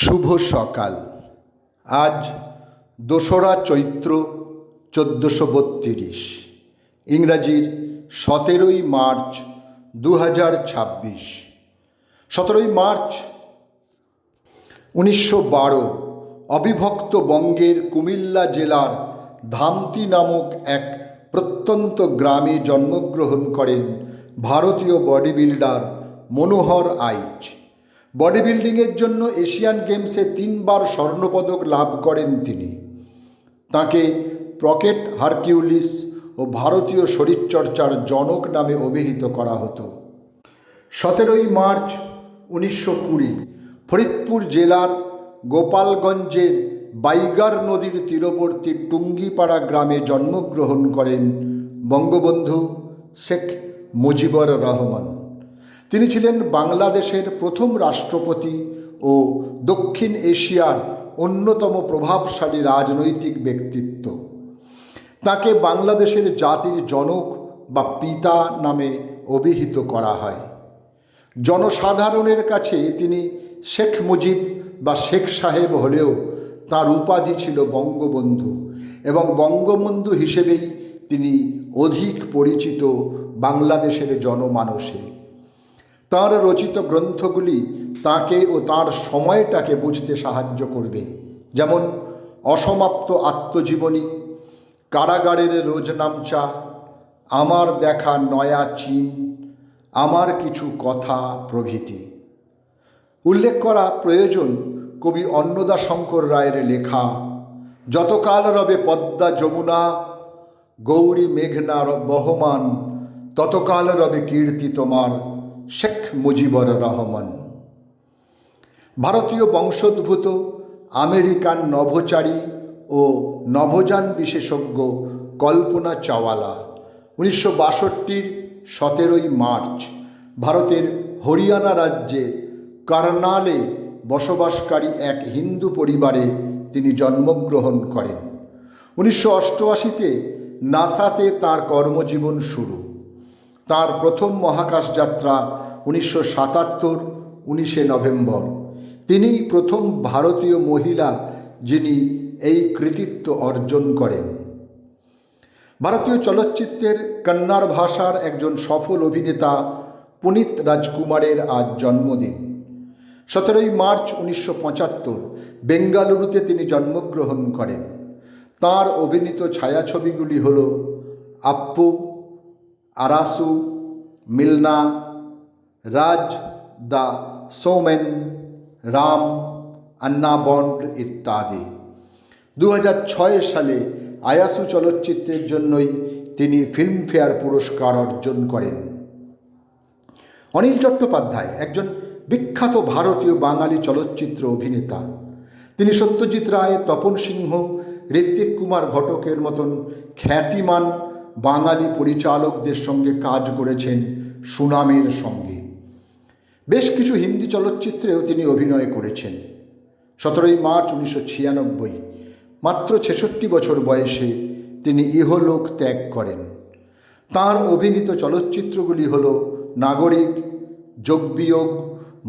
শুভ সকাল। আজ 2রা চৈত্র 1432, ইংরাজির 17ই March 2026। 17ই March 1912 অবিভক্ত বঙ্গের কুমিল্লা জেলার ধামতি নামক এক প্রত্যন্ত গ্রামে জন্মগ্রহণ করেন ভারতীয় বডি বিল্ডার মনোহর আইচ। বডি বিল্ডিংয়ের জন্য এশিয়ান গেমসে 3বার স্বর্ণপদক লাভ করেন তিনি। তাকে পকেট হারকিউলিস ও ভারতীয় শরীরচর্চার জনক নামে অভিহিত করা হতো। 17ই মার্চ 1920 ফরিদপুর জেলার গোপালগঞ্জের বাইগার নদীর তীরবর্তী টুঙ্গিপাড়া গ্রামে জন্মগ্রহণ করেন বঙ্গবন্ধু শেখ মুজিবুর রহমান। তিনি ছিলেন বাংলাদেশের প্রথম রাষ্ট্রপতি ও দক্ষিণ এশিয়ার অন্যতম প্রভাবশালী রাজনৈতিক ব্যক্তিত্ব। তাকে বাংলাদেশের জাতির জনক বা পিতা নামে অভিহিত করা হয়। জনসাধারণের কাছে তিনি শেখ মুজিব বা শেখ সাহেব হলেও তার উপাধি ছিল বঙ্গবন্ধু, এবং বঙ্গবন্ধু হিসেবেই তিনি অধিক পরিচিত বাংলাদেশের জনমানসে। তাঁর রচিত গ্রন্থগুলি তাঁকে ও তাঁর সময়টাকে বুঝতে সাহায্য করবে, যেমন অসমাপ্ত আত্মজীবনী, কারাগারের রোজনামচা, আমার দেখা নয়া চীন, আমার কিছু কথা প্রভৃতি। উল্লেখ করা প্রয়োজন কবি অন্নদাশঙ্কর রায়ের লেখা যতকাল রবে পদ্মা যমুনা গৌরী মেঘনা বহমান, ততকাল রবে কীর্তি তোমার শেখ মুজিবুর রহমান। ভারতীয় বংশোদ্ভূত আমেরিকান নভোচারী ও নভোযান বিশেষজ্ঞ কল্পনা চাওয়ালা 1962 17ই মার্চ ভারতের হরিয়ানা রাজ্যের কারনালে বসবাসকারী এক হিন্দু পরিবারে তিনি জন্মগ্রহণ করেন। 1988-তে নাসাতে তাঁর কর্মজীবন শুরু। তাঁর প্রথম মহাকাশ যাত্রা 1977 19শে নভেম্বর। তিনিই প্রথম ভারতীয় মহিলা যিনি এই কৃতিত্ব অর্জন করেন। ভারতীয় চলচ্চিত্রের কন্নড় ভাষার একজন সফল অভিনেতা পুনিত রাজকুমারের আজ জন্মদিন। 17ই মার্চ 1975 বেঙ্গালুরুতে তিনি জন্মগ্রহণ করেন। তাঁর অভিনীত ছায়াছবিগুলি হল আপ্পু, আরাসু, মিলনা, রাজ, the showman, Ram, Anna bond ইত্যাদি। 2006 সালে আয়াসু চলচ্চিত্রের জন্যই তিনি ফিল্মফেয়ার পুরস্কার অর্জন করেন। অনিল চট্টোপাধ্যায় একজন বিখ্যাত ভারতীয় বাঙালি চলচ্চিত্র অভিনেতা। তিনি সত্যজিৎ রায়, তপন সিংহ, ঋত্বিক কুমার ঘটকের মতন খ্যাতিমান বাঙালি পরিচালকদের সঙ্গে কাজ করেছেন সুনামের সঙ্গে। বেশ কিছু হিন্দি চলচ্চিত্রেও তিনি অভিনয় করেছেন। 17ই মার্চ 1996 মাত্র 66 বছর বয়সে তিনি ইহলোক ত্যাগ করেন। তাঁর অভিনীত চলচ্চিত্রগুলি হল নাগরিক, যোগবিয়োগ,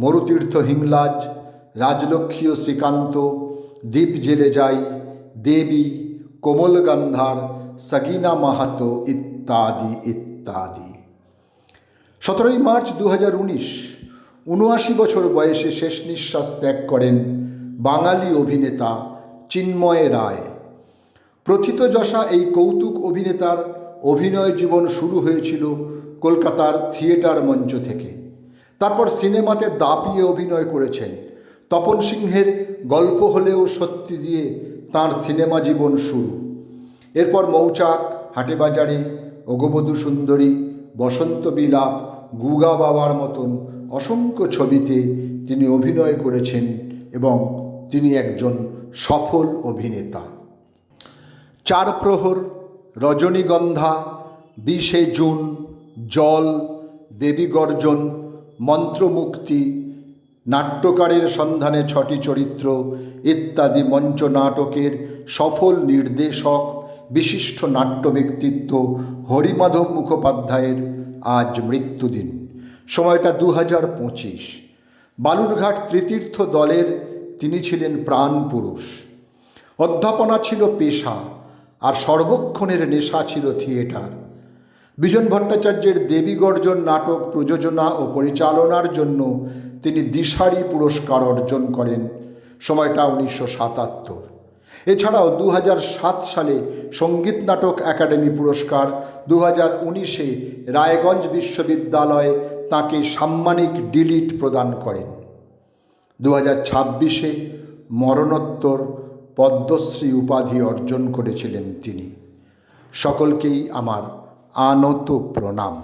মরুতীর্থ হিংলাজ, রাজলক্ষ্মী ও শ্রীকান্ত, দ্বীপ জেলে যাই, দেবী, কোমল গান্ধার, সগিনা মাহাতো ইত্যাদি ইত্যাদি। 17ই মার্চ 2019 79 বছর বয়সে শেষ নিঃশ্বাস ত্যাগ করেন বাঙালি অভিনেতা চিন্ময় রায়। প্রথিতযশা এই কৌতুক অভিনেতার অভিনয় জীবন শুরু হয়েছিল কলকাতার থিয়েটার মঞ্চ থেকে। তারপর সিনেমাতে দাপিয়ে অভিনয় করেছেন। তপন সিংহের গল্প হলেও সত্যি দিয়ে তাঁর সিনেমা জীবন শুরু। এরপর মৌচাক, হাটেবাজারে, অগবধূ সুন্দরী, বসন্ত বিলাপ, গুগা বাবার মতন অসংখ্য ছবিতে তিনি অভিনয় করেছেন এবং তিনি একজন সফল অভিনেতা। চার প্রহর, রজনীগন্ধা, 20শে জুন, জল, দেবী গর্জন, মন্ত্রমুক্তি, নাট্যকারের সন্ধানে 6টি চরিত্র ইত্যাদি মঞ্চ নাটকের সফল নির্দেশক বিশিষ্ট নাট্য ব্যক্তিত্ব হরিমাধব মুখোপাধ্যায়ের আজ মৃত্যুদিন। সময়টা 2025। বালুরঘাট ত্রিতীর্থ দলের তিনি ছিলেন প্রাণ পুরুষ। অধ্যাপনা ছিল পেশা, আর সর্বক্ষণের নেশা ছিল থিয়েটার। বিজন ভট্টাচার্যের দেবী গর্জন নাটক প্রযোজনা ও পরিচালনার জন্য তিনি দিশারি পুরস্কার অর্জন করেন, সময়টা 1977। এছাড়াও 2007 সালে সঙ্গীত নাটক একাডেমি পুরস্কার, 2019-এ রায়গঞ্জ বিশ্ববিদ্যালয় তাঁকে সাম্মানিক ডিলিট প্রদান করেন। 2026-এ মরণোত্তর পদ্মশ্রী উপাধি অর্জন করেছিলেন তিনি। সকলকেই আমার আনত প্রণাম।